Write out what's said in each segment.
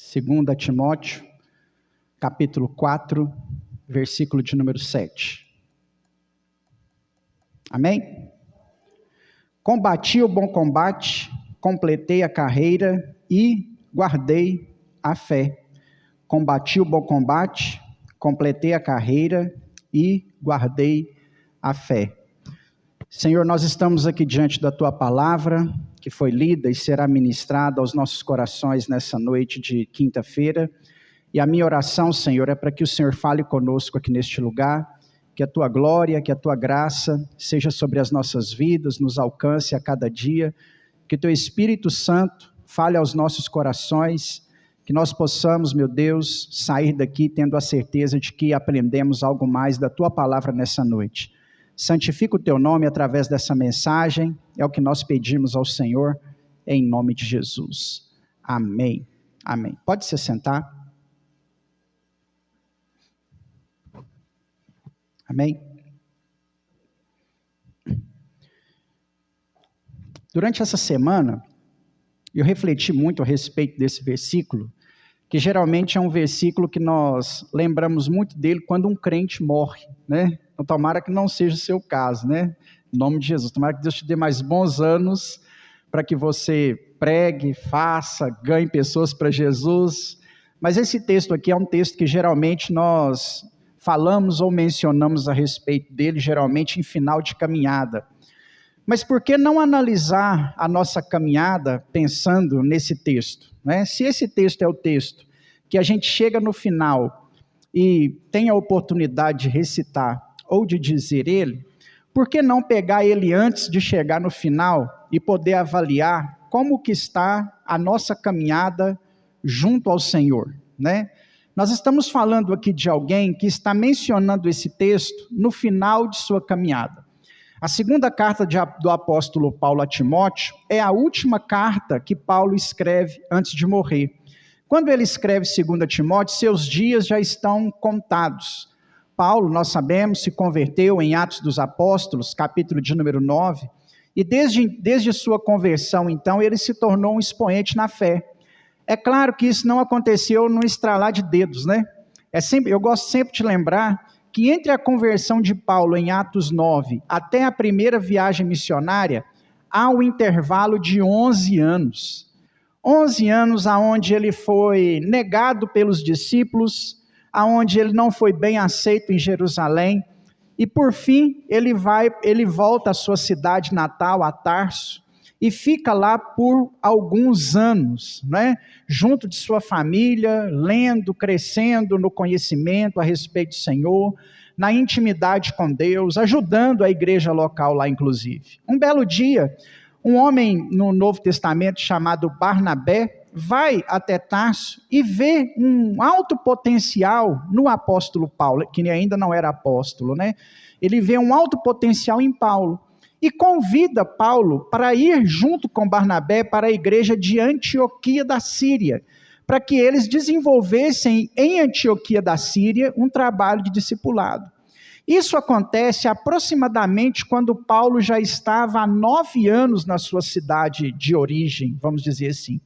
2 Timóteo, capítulo 4, versículo de número 7. Amém? Combati o bom combate, completei a carreira e guardei a fé. Combati o bom combate, completei a carreira e guardei a fé. Senhor, nós estamos aqui diante da Tua palavra, que foi lida e será ministrada aos nossos corações nessa noite de quinta-feira. E a minha oração, Senhor, é para que o Senhor fale conosco aqui neste lugar, que a Tua glória, que a Tua graça seja sobre as nossas vidas, nos alcance a cada dia, que Teu Espírito Santo fale aos nossos corações, que nós possamos, meu Deus, sair daqui tendo a certeza de que aprendemos algo mais da Tua palavra nessa noite. Santifica o Teu nome através dessa mensagem, é o que nós pedimos ao Senhor, em nome de Jesus. Amém. Amém. Pode se sentar. Amém. Durante essa semana, eu refleti muito a respeito desse versículo, que geralmente é um versículo que nós lembramos muito dele quando um crente morre, né? Então, tomara que não seja o seu caso, né? Em nome de Jesus, tomara que Deus te dê mais bons anos para que você pregue, faça, ganhe pessoas para Jesus. Mas esse texto aqui é um texto que geralmente nós falamos ou mencionamos a respeito dele, geralmente em final de caminhada. Mas por que não analisar a nossa caminhada pensando nesse texto, né? Se esse texto é o texto que a gente chega no final e tem a oportunidade de recitar ou de dizer ele, por que não pegar ele antes de chegar no final e poder avaliar como que está a nossa caminhada junto ao Senhor, né? Nós estamos falando aqui de alguém que está mencionando esse texto no final de sua caminhada. A segunda carta do apóstolo Paulo a Timóteo é a última carta que Paulo escreve antes de morrer. Quando ele escreve 2 Timóteo, seus dias já estão contados. Paulo, nós sabemos, se converteu em Atos dos Apóstolos, capítulo de número 9, e desde sua conversão, então, ele se tornou um expoente na fé. É claro que isso não aconteceu no estralar de dedos, né? Eu gosto sempre de lembrar que entre a conversão de Paulo em Atos 9 até a primeira viagem missionária, há um intervalo de 11 anos. 11 anos onde ele foi negado pelos discípulos, onde ele não foi bem aceito em Jerusalém, e por fim ele volta à sua cidade natal, a Tarso, e fica lá por alguns anos, né? Junto de sua família, lendo, crescendo no conhecimento a respeito do Senhor, na intimidade com Deus, ajudando a igreja local lá inclusive. Um belo dia, um homem no Novo Testamento chamado Barnabé, vai até Tarso e vê um alto potencial no apóstolo Paulo, que ainda não era apóstolo, né? Ele vê um alto potencial em Paulo e convida Paulo para ir junto com Barnabé para a igreja de Antioquia da Síria, para que eles desenvolvessem em Antioquia da Síria um trabalho de discipulado. Isso acontece aproximadamente quando Paulo já estava há 9 anos na sua cidade de origem, vamos dizer assim.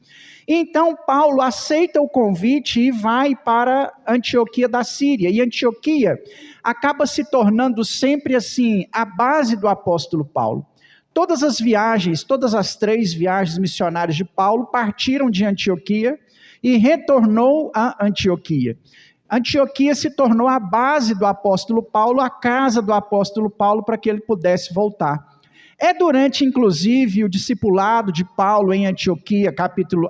Então Paulo aceita o convite e vai para Antioquia da Síria. E Antioquia acaba se tornando sempre assim a base do apóstolo Paulo. Todas as 3 viagens missionárias de Paulo partiram de Antioquia e retornou a Antioquia. Antioquia se tornou a base do apóstolo Paulo, a casa do apóstolo Paulo, para que ele pudesse voltar. É durante, inclusive, o discipulado de Paulo em Antioquia,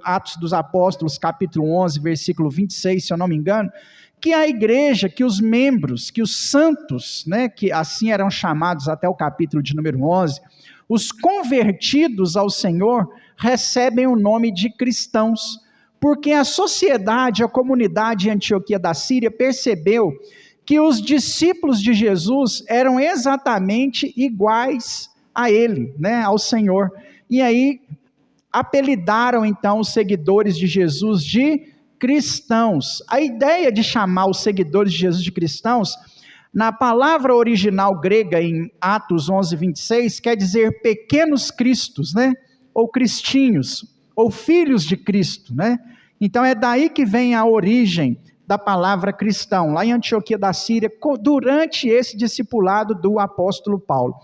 Atos dos Apóstolos, capítulo 11, versículo 26, se eu não me engano, que a igreja, que os membros, que os santos, né, que assim eram chamados até o capítulo de número 11, os convertidos ao Senhor, recebem o nome de cristãos, porque a sociedade, a comunidade em Antioquia da Síria percebeu que os discípulos de Jesus eram exatamente iguais a ele, né, ao Senhor. E aí apelidaram então os seguidores de Jesus de cristãos. A ideia de chamar os seguidores de Jesus de cristãos, na palavra original grega em Atos 11, 26, quer dizer pequenos cristos, né, ou cristinhos, ou filhos de Cristo, né? Então é daí que vem a origem da palavra cristão, lá em Antioquia da Síria, durante esse discipulado do apóstolo Paulo.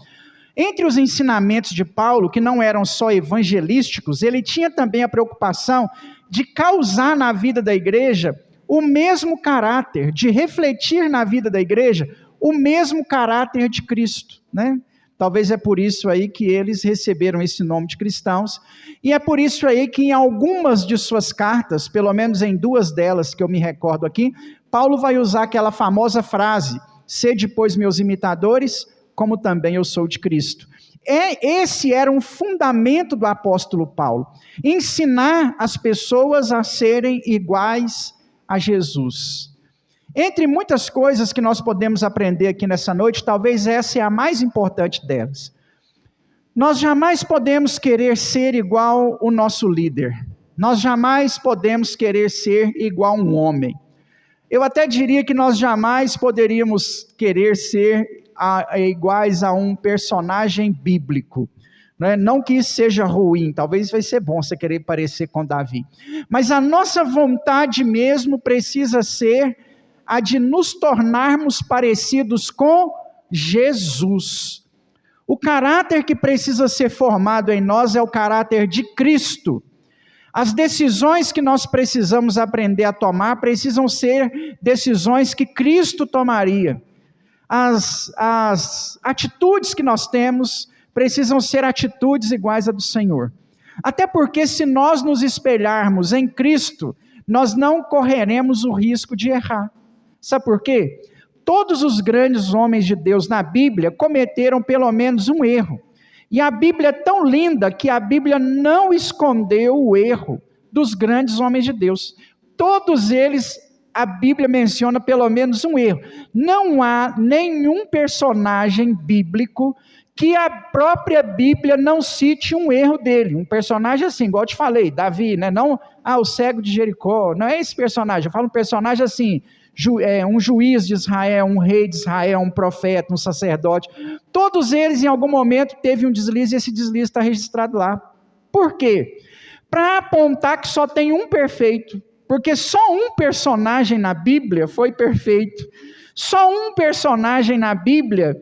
Entre os ensinamentos de Paulo, que não eram só evangelísticos, ele tinha também a preocupação de causar na vida da igreja o mesmo caráter, de refletir na vida da igreja o mesmo caráter de Cristo, né? Talvez é por isso aí que eles receberam esse nome de cristãos, e é por isso aí que em algumas de suas cartas, pelo menos em 2 delas que eu me recordo aqui, Paulo vai usar aquela famosa frase, sede pois meus imitadores, como também eu sou de Cristo. Esse era um fundamento do apóstolo Paulo, ensinar as pessoas a serem iguais a Jesus. Entre muitas coisas que nós podemos aprender aqui nessa noite, talvez essa é a mais importante delas. Nós jamais podemos querer ser igual o nosso líder. Nós jamais podemos querer ser igual um homem. Eu até diria que nós jamais poderíamos querer ser iguais a um personagem bíblico. Não que isso seja ruim, talvez vai ser bom você querer parecer com Davi. Mas a nossa vontade mesmo precisa ser a de nos tornarmos parecidos com Jesus. O caráter que precisa ser formado em nós é o caráter de Cristo. As decisões que nós precisamos aprender a tomar precisam ser decisões que Cristo tomaria. As atitudes que nós temos precisam ser atitudes iguais à do Senhor. Até porque se nós nos espelharmos em Cristo, nós não correremos o risco de errar. Sabe por quê? Todos os grandes homens de Deus na Bíblia cometeram pelo menos um erro. E a Bíblia é tão linda que a Bíblia não escondeu o erro dos grandes homens de Deus. Todos eles, a Bíblia menciona pelo menos um erro. Não há nenhum personagem bíblico que a própria Bíblia não cite um erro dele. Um personagem assim, igual eu te falei, Davi, né? Não, o cego de Jericó, não é esse personagem. Eu falo um personagem assim, um juiz de Israel, um rei de Israel, um profeta, um sacerdote. Todos eles em algum momento teve um deslize e esse deslize está registrado lá. Por quê? Para apontar que só tem um perfeito, porque só um personagem na Bíblia foi perfeito. Só um personagem na Bíblia,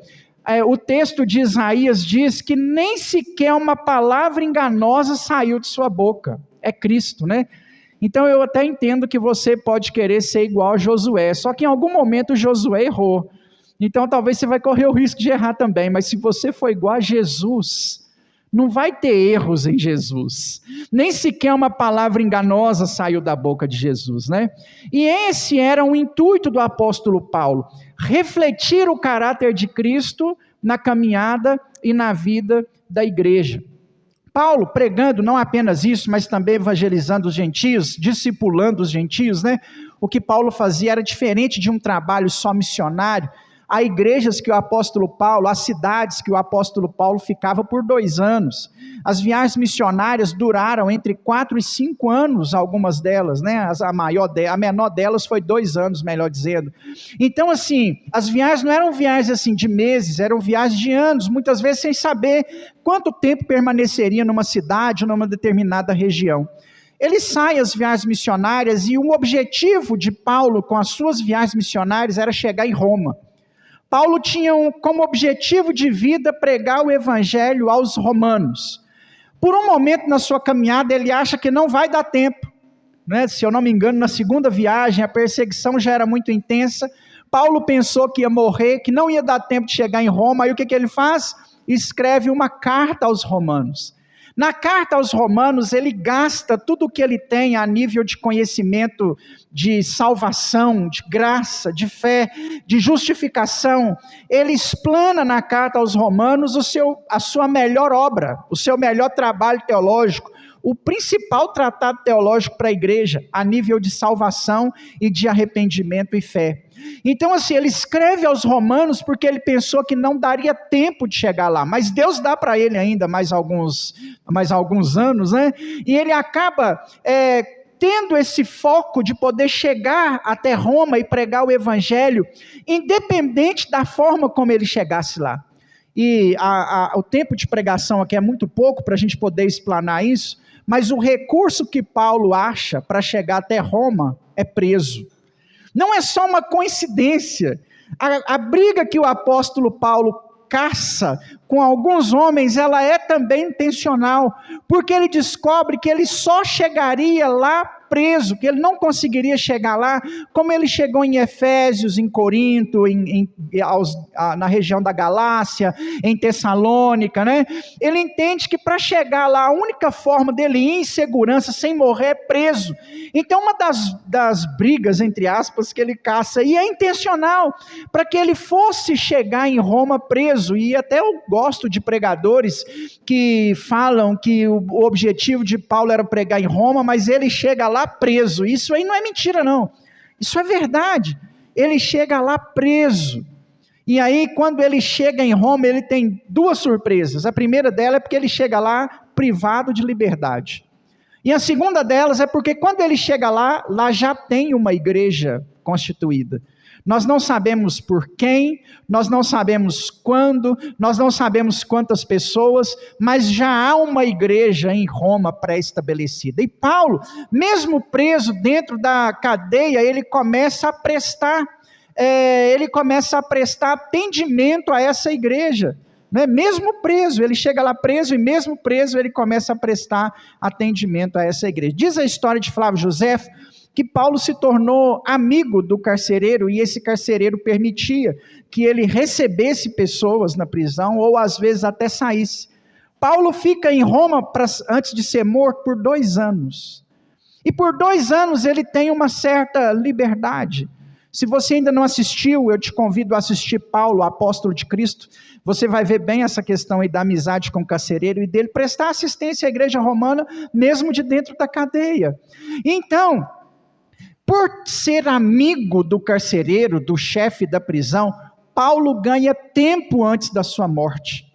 o texto de Isaías diz que nem sequer uma palavra enganosa saiu de sua boca. É Cristo, né? Então eu até entendo que você pode querer ser igual a Josué, só que em algum momento Josué errou. Então talvez você vai correr o risco de errar também, mas se você for igual a Jesus, não vai ter erros em Jesus. Nem sequer uma palavra enganosa saiu da boca de Jesus, né? E esse era o intuito do apóstolo Paulo, refletir o caráter de Cristo na caminhada e na vida da igreja. Paulo pregando não apenas isso, mas também evangelizando os gentios, discipulando os gentios, né? O que Paulo fazia era diferente de um trabalho só missionário. Há igrejas que o apóstolo Paulo, há cidades que o apóstolo Paulo ficava por 2 anos. As viagens missionárias duraram entre 4 e 5 anos, algumas delas, né? A menor delas foi 2 anos, melhor dizendo. Então, assim, as viagens não eram viagens assim de meses, eram viagens de anos, muitas vezes sem saber quanto tempo permaneceria numa cidade ou numa determinada região. Ele sai às viagens missionárias e o objetivo de Paulo com as suas viagens missionárias era chegar em Roma. Paulo tinha como objetivo de vida pregar o evangelho aos romanos. Por um momento na sua caminhada ele acha que não vai dar tempo, né? Se eu não me engano, na segunda viagem a perseguição já era muito intensa. Paulo pensou que ia morrer, que não ia dar tempo de chegar em Roma. Aí o que ele faz? Escreve uma carta aos romanos. Na carta aos romanos, ele gasta tudo o que ele tem a nível de conhecimento, de salvação, de graça, de fé, de justificação. Ele explana na carta aos romanos a sua melhor obra, o seu melhor trabalho teológico, o principal tratado teológico para a igreja, a nível de salvação e de arrependimento e fé. Então assim, ele escreve aos romanos porque ele pensou que não daria tempo de chegar lá, mas Deus dá para ele ainda mais alguns anos, né? E ele acaba tendo esse foco de poder chegar até Roma e pregar o evangelho, independente da forma como ele chegasse lá. E o tempo de pregação aqui é muito pouco para a gente poder explanar isso, mas o recurso que Paulo acha para chegar até Roma é preso. Não é só uma coincidência. A briga que o apóstolo Paulo caça com alguns homens, ela é também intencional, porque ele descobre que ele só chegaria lá preso, que ele não conseguiria chegar lá, como ele chegou em Efésios, em Corinto, na região da Galácia, em Tessalônica, né? Ele entende que para chegar lá, a única forma dele ir em segurança, sem morrer, é preso. Então uma das brigas, entre aspas, que ele caça, e é intencional, para que ele fosse chegar em Roma preso, e até eu gosto de pregadores que falam que o objetivo de Paulo era pregar em Roma, mas ele chega lá preso. Isso aí não é mentira não, isso é verdade. Ele chega lá preso, e aí quando ele chega em Roma, ele tem duas surpresas. A primeira dela é porque ele chega lá privado de liberdade, e a segunda delas é porque quando ele chega lá já tem uma igreja constituída. Nós não sabemos por quem, nós não sabemos quando, nós não sabemos quantas pessoas, mas já há uma igreja em Roma pré-estabelecida. E Paulo, mesmo preso dentro da cadeia, ele começa a prestar atendimento a essa igreja. Né? Mesmo preso, ele chega lá preso, e mesmo preso ele começa a prestar atendimento a essa igreja. Diz a história de Flávio Josefo, que Paulo se tornou amigo do carcereiro, e esse carcereiro permitia que ele recebesse pessoas na prisão, ou às vezes até saísse. Paulo fica em Roma, antes de ser morto, por 2 anos. E por 2 anos ele tem uma certa liberdade. Se você ainda não assistiu, eu te convido a assistir Paulo, apóstolo de Cristo. Você vai ver bem essa questão aí da amizade com o carcereiro, e dele prestar assistência à igreja romana, mesmo de dentro da cadeia. Então, por ser amigo do carcereiro, do chefe da prisão, Paulo ganha tempo antes da sua morte.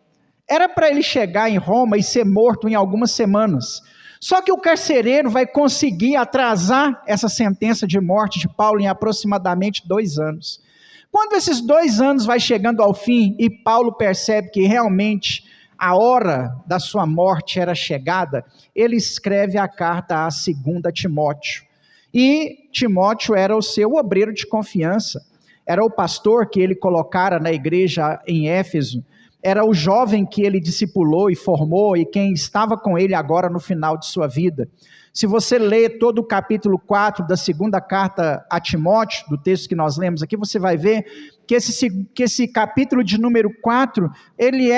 Era para ele chegar em Roma e ser morto em algumas semanas. Só que o carcereiro vai conseguir atrasar essa sentença de morte de Paulo em aproximadamente 2 anos. Quando esses 2 anos vai chegando ao fim e Paulo percebe que realmente a hora da sua morte era chegada, ele escreve a carta a 2 Timóteo. E Timóteo era o seu obreiro de confiança, era o pastor que ele colocara na igreja em Éfeso, era o jovem que ele discipulou e formou, e quem estava com ele agora no final de sua vida. Se você ler todo o capítulo 4 da 2ª carta a Timóteo, do texto que nós lemos aqui, você vai ver que esse capítulo de número 4, ele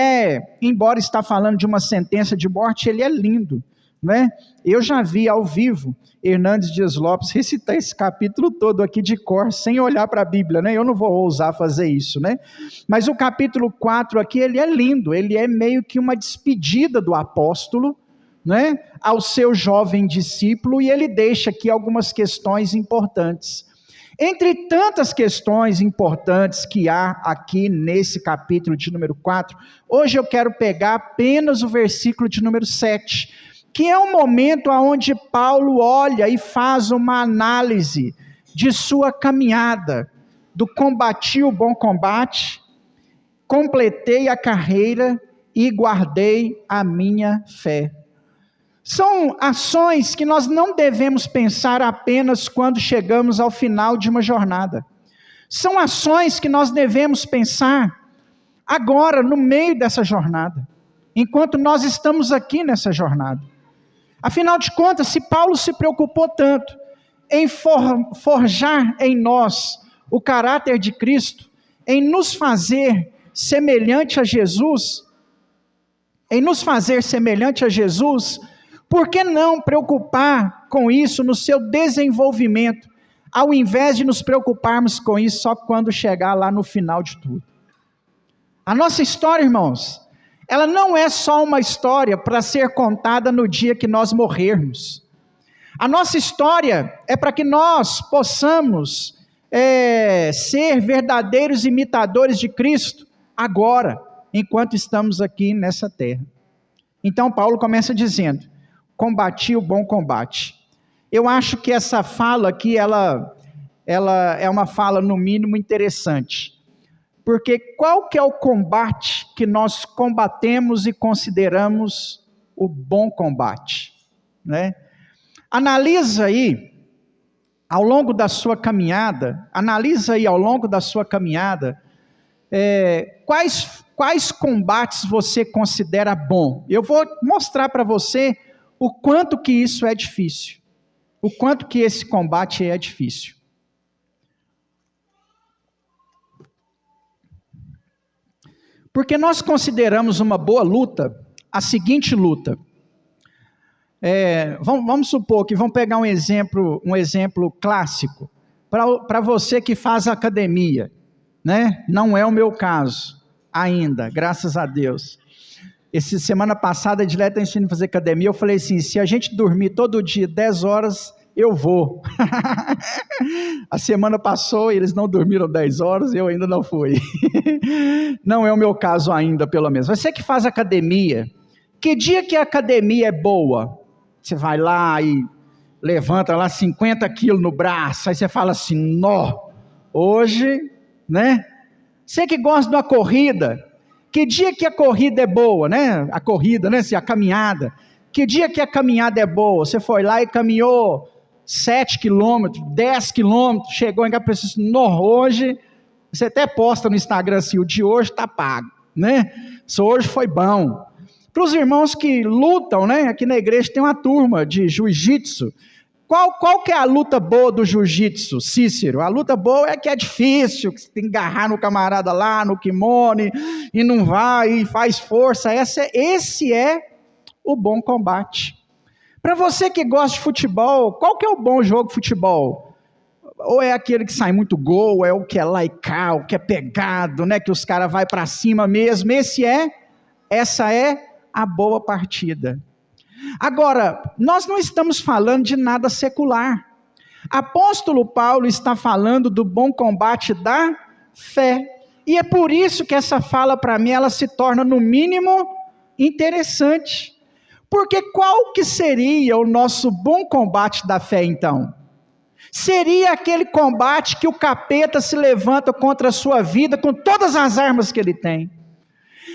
embora está falando de uma sentença de morte, ele é lindo. Né? Eu já vi ao vivo Hernandes Dias Lopes recitar esse capítulo todo aqui de cor, sem olhar para a Bíblia, né? Eu não vou ousar fazer isso, né? Mas o capítulo 4 aqui, ele é lindo, ele é meio que uma despedida do apóstolo, né? Ao seu jovem discípulo, e ele deixa aqui algumas questões importantes. Entre tantas questões importantes que há aqui nesse capítulo de número 4, hoje eu quero pegar apenas o versículo de número 7, que é um momento onde Paulo olha e faz uma análise de sua caminhada, do combati o bom combate, completei a carreira e guardei a minha fé. São ações que nós não devemos pensar apenas quando chegamos ao final de uma jornada. São ações que nós devemos pensar agora, no meio dessa jornada, enquanto nós estamos aqui nessa jornada. Afinal de contas, se Paulo se preocupou tanto em forjar em nós o caráter de Cristo, em nos fazer semelhante a Jesus, por que não preocupar com isso no seu desenvolvimento, ao invés de nos preocuparmos com isso só quando chegar lá no final de tudo? A nossa história, irmãos, ela não é só uma história para ser contada no dia que nós morrermos. A nossa história é para que nós possamos ser verdadeiros imitadores de Cristo agora, enquanto estamos aqui nessa terra. Então Paulo começa dizendo: combati o bom combate. Eu acho que essa fala aqui, ela é uma fala no mínimo interessante. Porque qual que é o combate que nós combatemos e consideramos o bom combate? né? Analisa aí, ao longo da sua caminhada, quais combates você considera bom. Eu vou mostrar para você o quanto que isso é difícil, o quanto que esse combate é difícil. Porque nós consideramos uma boa luta, a seguinte luta. Vamos supor que vamos pegar um exemplo clássico, para você que faz academia, né? Não é o meu caso, ainda, graças a Deus. Semana passada, a Dileta está ensinando a fazer academia, eu falei assim, se a gente dormir todo dia 10 horas, eu vou. A semana passou e eles não dormiram 10 horas, eu ainda não fui. Não é o meu caso ainda, pelo menos. Você que faz academia, que dia que a academia é boa? Você vai lá e levanta lá 50 quilos no braço, aí você fala assim, nó, hoje, né? Você que gosta de uma corrida, que dia que a corrida é boa, né? A corrida, né? A caminhada. Que dia que a caminhada é boa? Você foi lá e caminhou 7 quilômetros, 10 quilômetros, chegou em casa e pensou assim, nó, hoje, você até posta no Instagram assim, o de hoje está pago, né? Hoje foi bom. Para os irmãos que lutam, né? Aqui na igreja tem uma turma de jiu-jitsu. Qual que é a luta boa do jiu-jitsu, Cícero? A luta boa é que é difícil, que você tem que agarrar no camarada lá, no kimono, e não vai, e faz força. Esse é o bom combate. Para você que gosta de futebol, qual que é o bom jogo de futebol? Ou é aquele que sai muito gol, ou é o que é lá e cá, o que é pegado, né? Que os caras vão para cima mesmo. Essa é a boa partida. Agora, nós não estamos falando de nada secular. Apóstolo Paulo está falando do bom combate da fé. E é por isso que essa fala, para mim, ela se torna, no mínimo, interessante. Porque qual que seria o nosso bom combate da fé, então? Seria aquele combate que o capeta se levanta contra a sua vida com todas as armas que ele tem.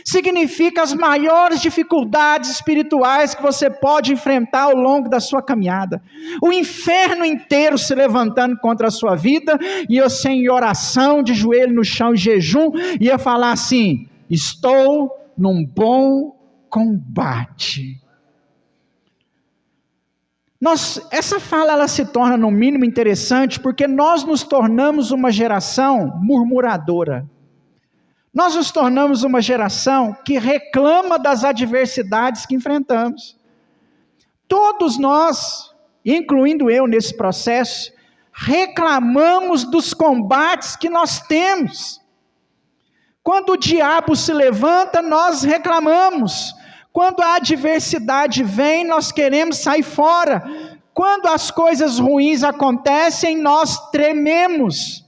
Significa as maiores dificuldades espirituais que você pode enfrentar ao longo da sua caminhada. O inferno inteiro se levantando contra a sua vida, e você em oração, de joelho no chão, em jejum, ia falar assim, estou num bom combate. Essa fala ela se torna no mínimo interessante, porque nós nos tornamos uma geração murmuradora. Nós nos tornamos uma geração que reclama das adversidades que enfrentamos. Todos nós, incluindo eu nesse processo, reclamamos dos combates que nós temos. Quando o diabo se levanta, nós reclamamos. Quando a adversidade vem, nós queremos sair fora. Quando as coisas ruins acontecem, nós trememos.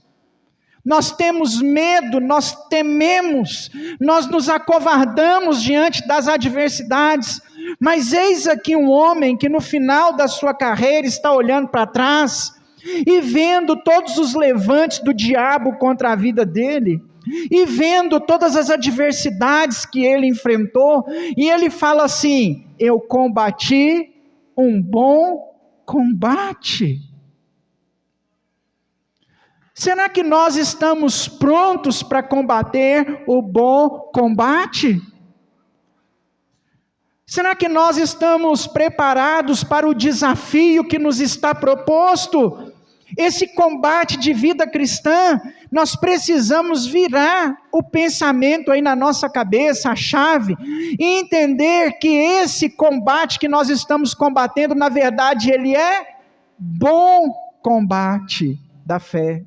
Nós temos medo, nós tememos, nós nos acovardamos diante das adversidades. Mas eis aqui um homem que no final da sua carreira está olhando para trás e vendo todos os levantes do diabo contra a vida dele, e vendo todas as adversidades que ele enfrentou, e ele fala assim, eu combati um bom combate. Será que nós estamos prontos para combater o bom combate? Será que nós estamos preparados para o desafio que nos está proposto? Esse combate de vida cristã, nós precisamos virar o pensamento aí na nossa cabeça, a chave, e entender que esse combate que nós estamos combatendo, na verdade, ele é bom combate da fé.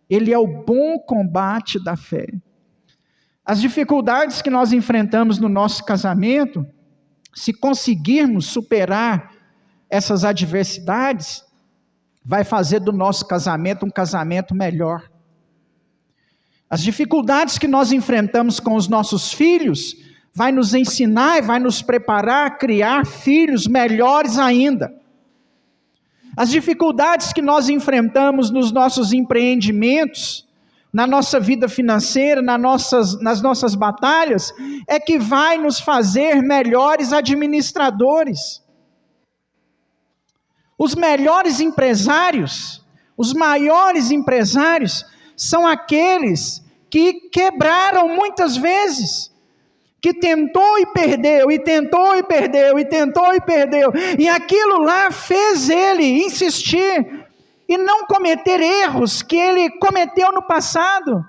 Ele é o bom combate da fé. As dificuldades que nós enfrentamos no nosso casamento, se conseguirmos superar essas adversidades, vai fazer do nosso casamento um casamento melhor. As dificuldades que nós enfrentamos com os nossos filhos, vai nos ensinar e vai nos preparar a criar filhos melhores ainda. As dificuldades que nós enfrentamos nos nossos empreendimentos, na nossa vida financeira, nas nossas batalhas, é que vai nos fazer melhores administradores. Os melhores empresários, os maiores empresários, são aqueles que quebraram muitas vezes, que tentou e perdeu, e tentou e perdeu, e tentou e perdeu, e aquilo lá fez ele insistir e não cometer erros que ele cometeu no passado.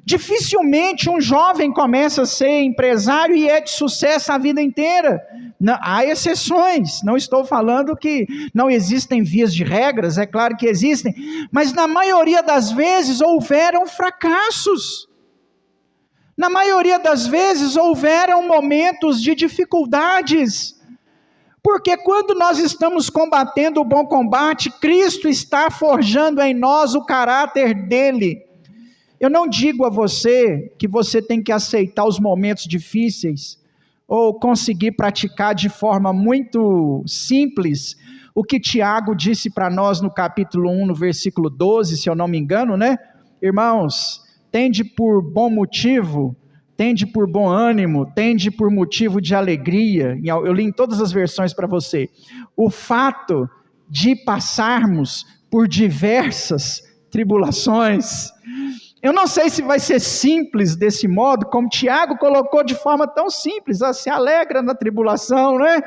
Dificilmente um jovem começa a ser empresário e é de sucesso a vida inteira. Não, há exceções, não estou falando que não existem vias de regras, é claro que existem, mas na maioria das vezes houveram fracassos. Na maioria das vezes houveram momentos de dificuldades, porque quando nós estamos combatendo o bom combate, Cristo está forjando em nós o caráter dele. Eu não digo a você que você tem que aceitar os momentos difíceis, ou conseguir praticar de forma muito simples o que Tiago disse para nós no capítulo 1, no versículo 12, se eu não me engano, né? Irmãos, tende por bom motivo, tende por bom ânimo, tende por motivo de alegria. Eu li em todas as versões para você. O fato de passarmos por diversas tribulações. Eu não sei se vai ser simples desse modo, como Tiago colocou de forma tão simples, se alegra na tribulação, né?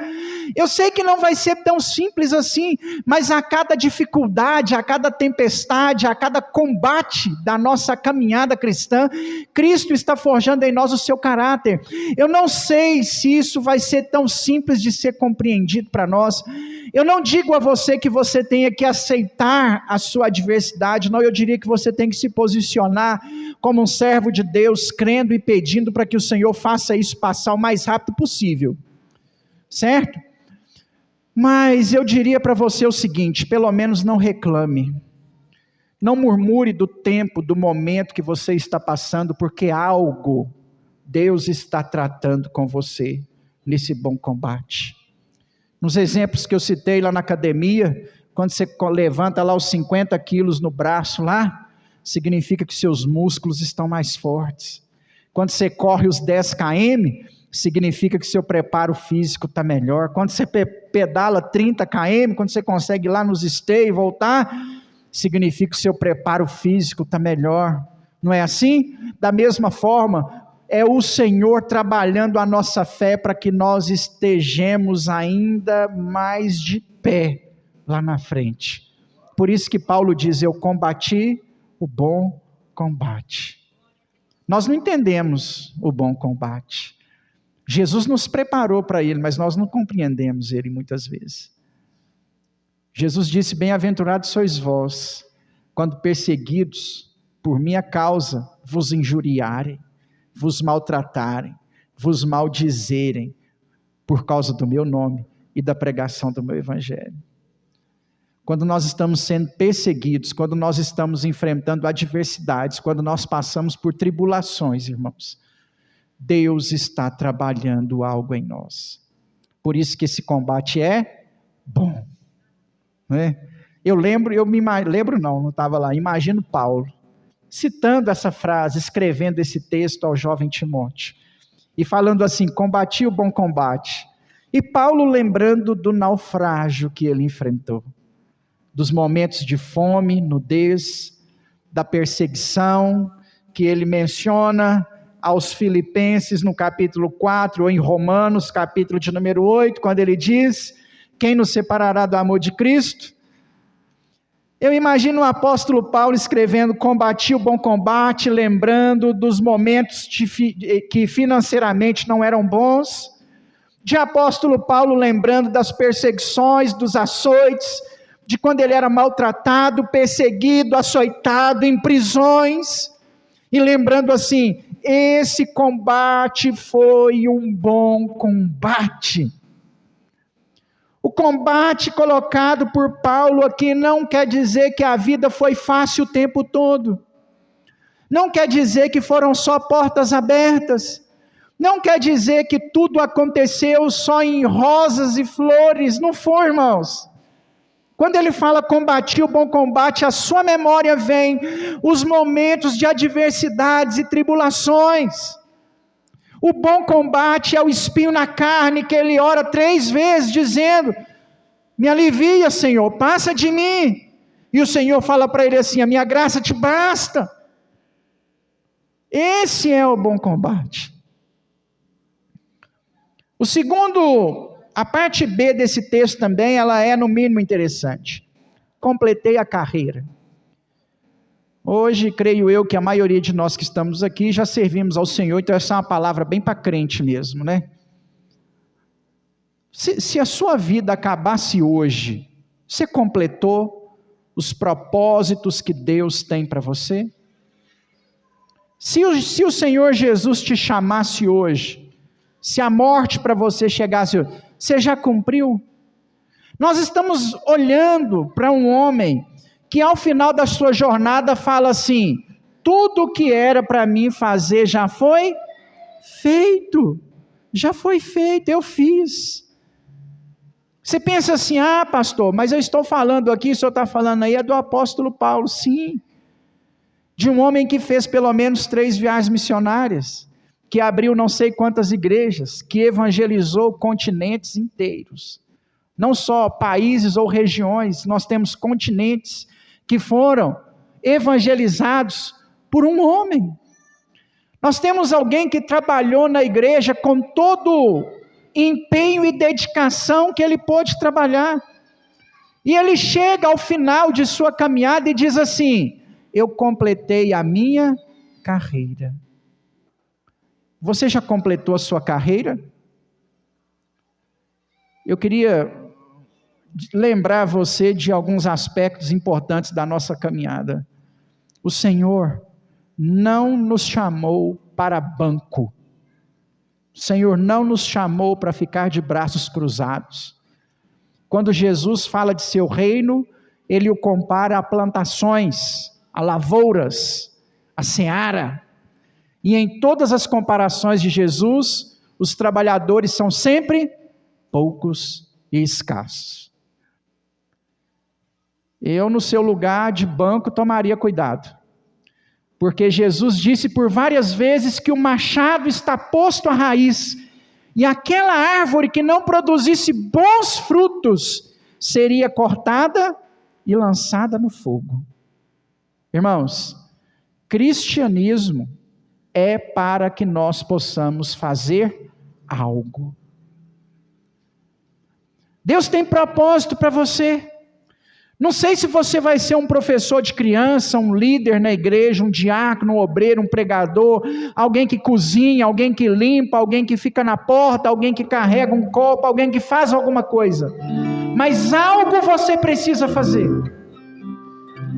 Eu sei que não vai ser tão simples assim, mas a cada dificuldade, a cada tempestade, a cada combate da nossa caminhada cristã, Cristo está forjando em nós o seu caráter. Eu não sei se isso vai ser tão simples de ser compreendido para nós. Eu não digo a você que você tenha que aceitar a sua adversidade, não, eu diria que você tem que se posicionar como um servo de Deus, crendo e pedindo para que o Senhor faça isso passar o mais rápido possível, certo? Mas eu diria para você o seguinte, pelo menos não reclame, não murmure do tempo, do momento que você está passando, porque algo Deus está tratando com você nesse bom combate. Nos exemplos que eu citei lá na academia, quando você levanta lá os 50 quilos no braço lá, significa que seus músculos estão mais fortes. Quando você corre os 10 km, significa que seu preparo físico está melhor. Quando você pedala 30 km, quando você consegue ir lá nos estays e voltar, significa que seu preparo físico está melhor. Não é assim? Da mesma forma, é o Senhor trabalhando a nossa fé para que nós estejamos ainda mais de pé lá na frente. Por isso que Paulo diz, eu combati o bom combate. Nós não entendemos o bom combate. Jesus nos preparou para ele, mas nós não compreendemos ele muitas vezes. Jesus disse, bem-aventurados sois vós, quando perseguidos por minha causa vos injuriarem, vos maltratarem, vos maldizerem, por causa do meu nome e da pregação do meu evangelho. Quando nós estamos sendo perseguidos, quando nós estamos enfrentando adversidades, quando nós passamos por tribulações, irmãos, Deus está trabalhando algo em nós. Por isso que esse combate é bom. Não é? Não estava lá, imagino Paulo, citando essa frase, escrevendo esse texto ao jovem Timóteo, e falando assim, combati o bom combate, e Paulo lembrando do naufrágio que ele enfrentou, dos momentos de fome, nudez, da perseguição, que ele menciona aos Filipenses no capítulo 4, ou em Romanos, capítulo de número 8, quando ele diz, quem nos separará do amor de Cristo? Eu imagino o apóstolo Paulo escrevendo, combati o bom combate, lembrando dos momentos que financeiramente não eram bons, de apóstolo Paulo lembrando das perseguições, dos açoites, de quando ele era maltratado, perseguido, açoitado, em prisões, e lembrando assim, esse combate foi um bom combate. O combate colocado por Paulo aqui não quer dizer que a vida foi fácil o tempo todo, não quer dizer que foram só portas abertas, não quer dizer que tudo aconteceu só em rosas e flores, não foi, irmãos. Quando ele fala combati o bom combate, à sua memória vem os momentos de adversidades e tribulações. O bom combate é o espinho na carne, que ele ora 3 vezes, dizendo, Me alivia, Senhor, passa de mim. E o Senhor fala para ele assim: a minha graça te basta. Esse é o bom combate. O segundo, a parte B desse texto também, ela é no mínimo interessante. Completei a carreira. Hoje, creio eu que a maioria de nós que estamos aqui já servimos ao Senhor, então essa é uma palavra bem para crente mesmo, né? Se a sua vida acabasse hoje, você completou os propósitos que Deus tem para você? Se o Senhor Jesus te chamasse hoje, se a morte para você chegasse hoje, você já cumpriu? Nós estamos olhando para um homem que ao final da sua jornada fala assim: tudo o que era para mim fazer já foi feito, eu fiz. Você pensa assim: ah, pastor, mas eu estou falando aqui, o senhor está falando aí, é do apóstolo Paulo. Sim, de um homem que fez pelo menos 3 viagens missionárias, que abriu não sei quantas igrejas, que evangelizou continentes inteiros, não só países ou regiões, nós temos continentes que foram evangelizados por um homem. Nós temos alguém que trabalhou na igreja com todo empenho e dedicação que ele pôde trabalhar, e ele chega ao final de sua caminhada e diz assim: eu completei a minha carreira. Você já completou a sua carreira? Eu queria lembrar você de alguns aspectos importantes da nossa caminhada. O Senhor não nos chamou para banco. O Senhor não nos chamou para ficar de braços cruzados. Quando Jesus fala de seu reino, ele o compara a plantações, a lavouras, a seara. E em todas as comparações de Jesus, os trabalhadores são sempre poucos e escassos. Eu, no seu lugar de banco, tomaria cuidado, porque Jesus disse por várias vezes que o machado está posto à raiz, e aquela árvore que não produzisse bons frutos, seria cortada e lançada no fogo. Irmãos, cristianismo é para que nós possamos fazer algo. Deus tem propósito para você. Não sei se você vai ser um professor de criança, um líder na igreja, um diácono, um obreiro, um pregador, alguém que cozinha, alguém que limpa, alguém que fica na porta, alguém que carrega um copo, alguém que faz alguma coisa. Mas algo você precisa fazer.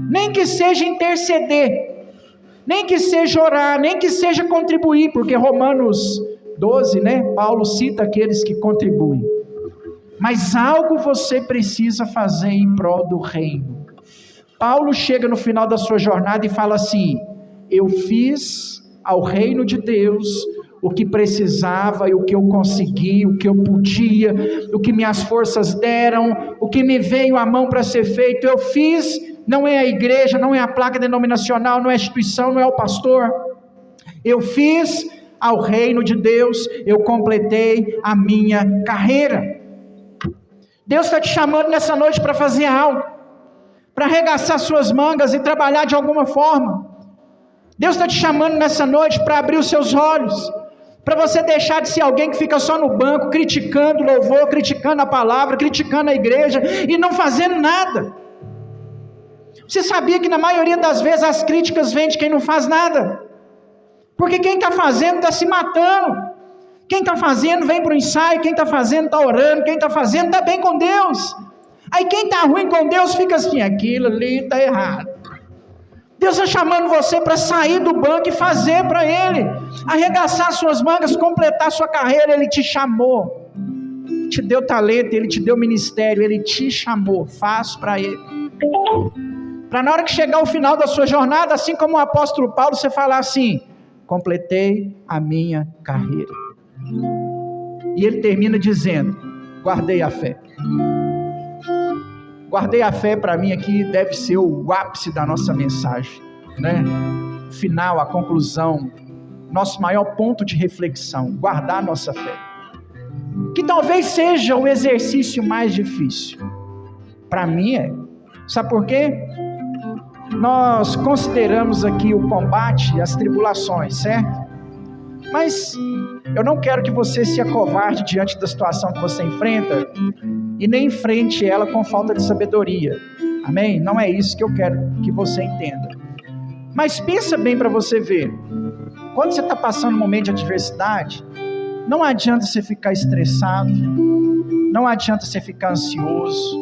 Nem que seja interceder, nem que seja orar, nem que seja contribuir, porque Romanos 12, Paulo cita aqueles que contribuem. Mas algo você precisa fazer em prol do reino. Paulo chega no final da sua jornada e fala assim: eu fiz ao reino de Deus o que precisava e o que eu consegui, o que eu podia, o que minhas forças deram, o que me veio à mão para ser feito, eu fiz. Não é a igreja, não é a placa denominacional, não é a instituição, não é o pastor. Eu fiz ao reino de Deus, eu completei a minha carreira. Deus está te chamando nessa noite para fazer algo, para arregaçar suas mangas e trabalhar de alguma forma. Deus está te chamando nessa noite para abrir os seus olhos, para você deixar de ser alguém que fica só no banco, criticando o louvor, criticando a palavra, criticando a igreja e não fazendo nada. Você sabia que na maioria das vezes as críticas vêm de quem não faz nada? Porque quem está fazendo está se matando. Quem está fazendo vem para o ensaio, quem está fazendo está orando, quem está fazendo está bem com Deus. Aí quem está ruim com Deus fica assim: aquilo ali está errado. Deus está chamando você para sair do banco e fazer para Ele, arregaçar suas mangas, completar sua carreira. Ele te chamou, te deu talento, Ele te deu ministério, Ele te chamou, faz para Ele. Para na hora que chegar ao final da sua jornada, assim como o apóstolo Paulo, você falar assim: completei a minha carreira. E ele termina dizendo: guardei a fé. Guardei a fé, para mim aqui deve ser o ápice da nossa mensagem, Final, a conclusão, nosso maior ponto de reflexão, guardar a nossa fé, que talvez seja o exercício mais difícil. Para mim é. Sabe por quê? Nós consideramos aqui o combate, as tribulações, certo? Mas eu não quero que você se acovarde diante da situação que você enfrenta e nem enfrente ela com falta de sabedoria. Amém? Não é isso que eu quero que você entenda. Mas pensa bem para você ver. Quando você está passando um momento de adversidade, não adianta você ficar estressado, não adianta você ficar ansioso,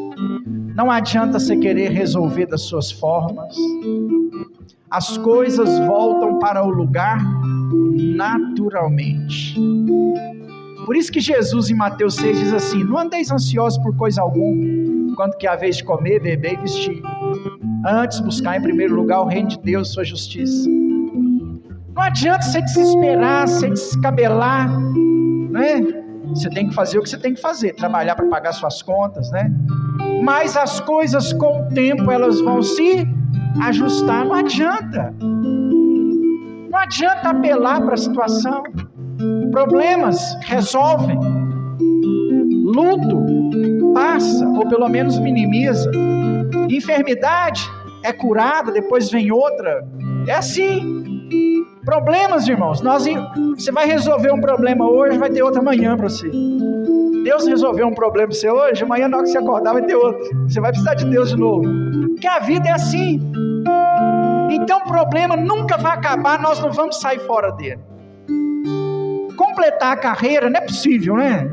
não adianta você querer resolver das suas formas. As coisas voltam para o lugar naturalmente. Por isso que Jesus em Mateus 6 diz assim: não andeis ansiosos por coisa alguma, quanto que é a vez de comer, beber e vestir. Antes buscar em primeiro lugar o reino de Deus e sua justiça. Não adianta você desesperar, você descabelar, né? Você tem que fazer o que você tem que fazer, trabalhar para pagar suas contas, né? Mas as coisas com o tempo elas vão se ajustar. Não adianta. Não adianta apelar para a situação. Problemas resolvem. Luto passa, ou pelo menos minimiza. Enfermidade é curada, depois vem outra. É assim. Problemas, irmãos, você vai resolver um problema hoje, vai ter outro amanhã para você. Deus resolveu um problema para você hoje, amanhã na hora que você acordar vai ter outro. Você vai precisar de Deus de novo. Porque a vida é assim. Então o problema nunca vai acabar, nós não vamos sair fora dele. Completar a carreira não é possível, né?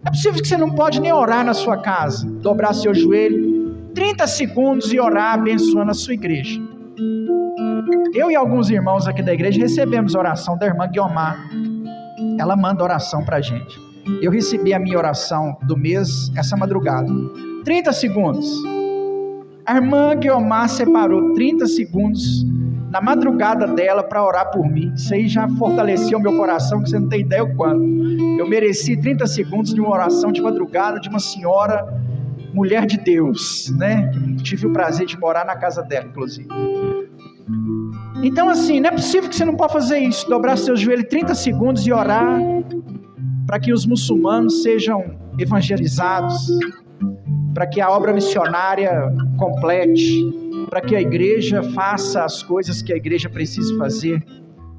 É possível que você não pode nem orar na sua casa, dobrar seu joelho 30 segundos e orar abençoando a sua igreja. Eu e alguns irmãos aqui da igreja recebemos a oração da irmã Guiomar. Ela manda oração pra gente. Eu recebi a minha oração do mês essa madrugada. 30 segundos. A irmã Guiomar separou 30 segundos na madrugada dela para orar por mim. Isso aí já fortaleceu o meu coração, que você não tem ideia o quanto. Eu mereci 30 segundos de uma oração de madrugada de uma senhora, mulher de Deus, né? Tive o prazer de morar na casa dela, inclusive. Então assim, não é possível que você não possa fazer isso, dobrar seu joelho 30 segundos e orar para que os muçulmanos sejam evangelizados, para que a obra missionária complete, para que a igreja faça as coisas que a igreja precisa fazer.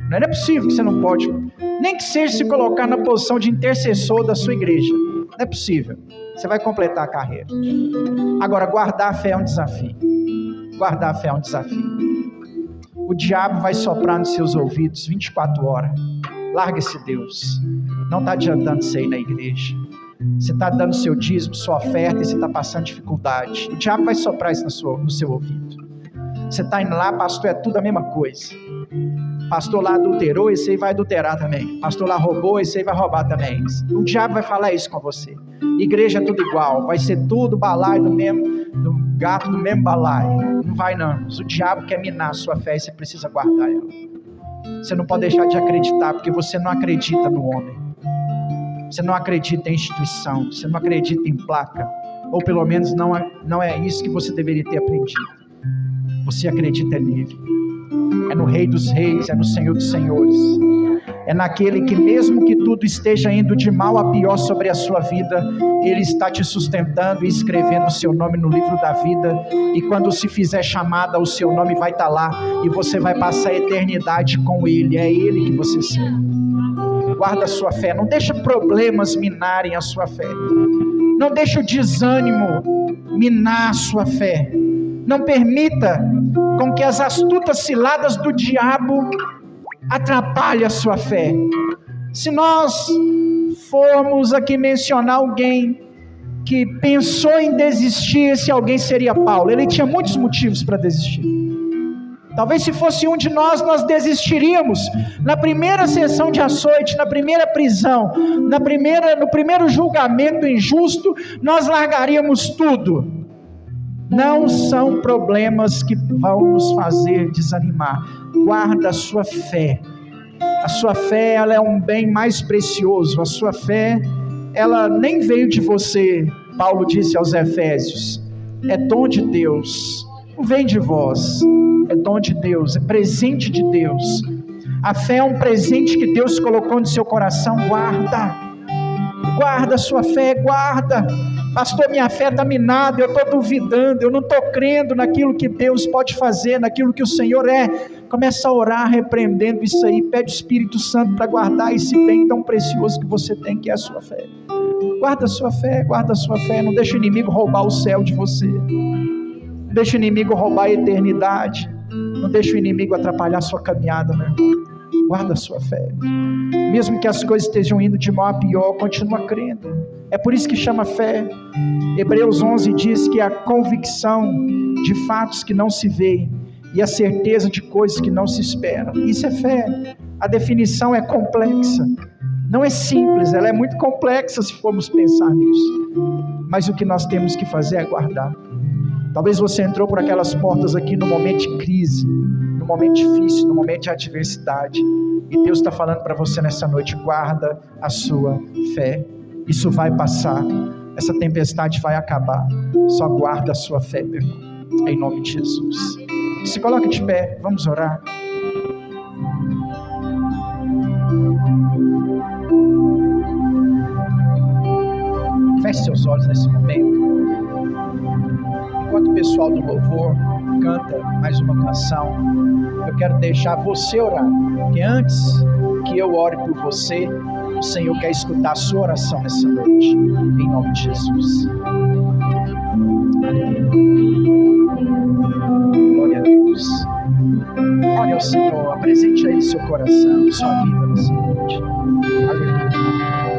Não é possível que você não pode, nem que seja se colocar na posição de intercessor da sua igreja. Não é possível. Você vai completar a carreira. Agora, guardar a fé é um desafio. Guardar a fé é um desafio. O diabo vai soprar nos seus ouvidos 24 horas. Larga esse Deus. Não está adiantando você ir na igreja. Você está dando seu dízimo, sua oferta, e você está passando dificuldade. O diabo vai soprar isso no seu ouvido. Você está indo lá, pastor, é tudo a mesma coisa. Pastor lá adulterou, esse aí vai adulterar também. Pastor lá roubou, esse aí vai roubar também. O diabo vai falar isso com você. Igreja é tudo igual, vai ser tudo balaio do gato do mesmo balaio. Não vai não. O diabo quer minar a sua fé e você precisa guardar ela. Você não pode deixar de acreditar, porque você não acredita no homem. Você não acredita em instituição, você não acredita em placa. Ou pelo menos não é isso que você deveria ter aprendido. Você acredita nele. É no Rei dos Reis, é no Senhor dos Senhores. É naquele que mesmo que tudo esteja indo de mal a pior sobre a sua vida, Ele está te sustentando e escrevendo o seu nome no livro da vida, e quando se fizer chamada, o seu nome vai estar lá, e você vai passar a eternidade com Ele. É Ele que você serve. Guarda a sua fé, não deixa problemas minarem a sua fé. Não deixa o desânimo minar a sua fé. Não permita com que as astutas ciladas do diabo atrapalhem a sua fé. Se nós formos aqui mencionar alguém que pensou em desistir, esse alguém seria Paulo. Ele tinha muitos motivos para desistir. Talvez se fosse um de nós desistiríamos na primeira sessão de açoite, na primeira prisão, no primeiro julgamento injusto, nós largaríamos tudo. Não são problemas que vão nos fazer desanimar. Guarda a sua fé. A sua fé, ela é um bem mais precioso. A sua fé, ela nem veio de você. Paulo disse aos Efésios, é dom de Deus, não vem de vós, é dom de Deus, é presente de Deus. A fé é um presente que Deus colocou no seu coração. Guarda a sua fé, guarda. Pastor, minha fé está minada, eu estou duvidando, eu não estou crendo naquilo que Deus pode fazer, naquilo que o Senhor é. Começa a orar repreendendo isso aí, pede o Espírito Santo para guardar esse bem tão precioso que você tem, que é a sua fé. Guarda a sua fé, não deixa o inimigo roubar o céu de você, não deixa o inimigo roubar a eternidade, não deixa o inimigo atrapalhar a sua caminhada, meu irmão. Guarda a sua fé, mesmo que as coisas estejam indo de mal a pior, continua crendo. É por isso que chama fé. Hebreus 11 diz que a convicção de fatos que não se veem e a certeza de coisas que não se esperam, isso é fé. A definição é complexa, não é simples, ela é muito complexa se formos pensar nisso, mas o que nós temos que fazer é guardar. Talvez você entrou por aquelas portas aqui no momento de crise, no momento difícil, no momento de adversidade, e Deus está falando para você nessa noite: guarda a sua fé, isso vai passar, essa tempestade vai acabar, só guarda a sua fé, meu irmão, em nome de Jesus. Se coloque de pé, vamos orar. Feche seus olhos nesse momento. Enquanto o pessoal do louvor canta mais uma canção, eu quero deixar você orar, porque antes que eu ore por você, o Senhor quer escutar a sua oração nessa noite, em nome de Jesus. Glória a Deus. Ore ao Senhor, apresente a Ele seu coração, sua vida nessa noite. Aleluia.